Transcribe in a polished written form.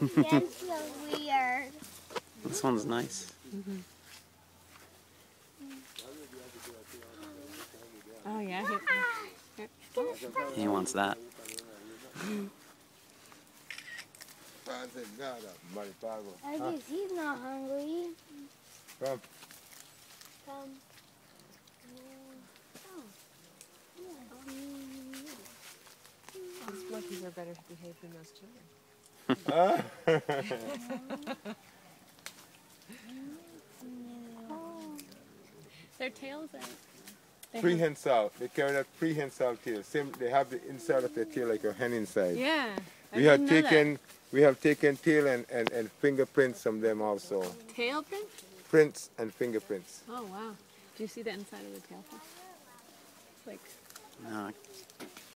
That's so weird. This one's nice. Oh yeah. He wants that. I guess he's not hungry. Come. Come. These monkeys are better behaved than those children. Their tails are... Prehensile. They carry that prehensile tail. Same. They have the inside of their tail like a hen inside. Yeah. We have taken tail and fingerprints from them also. Tail print? Prints and fingerprints. Oh wow. Do you see the inside of the tail print? It's like... No,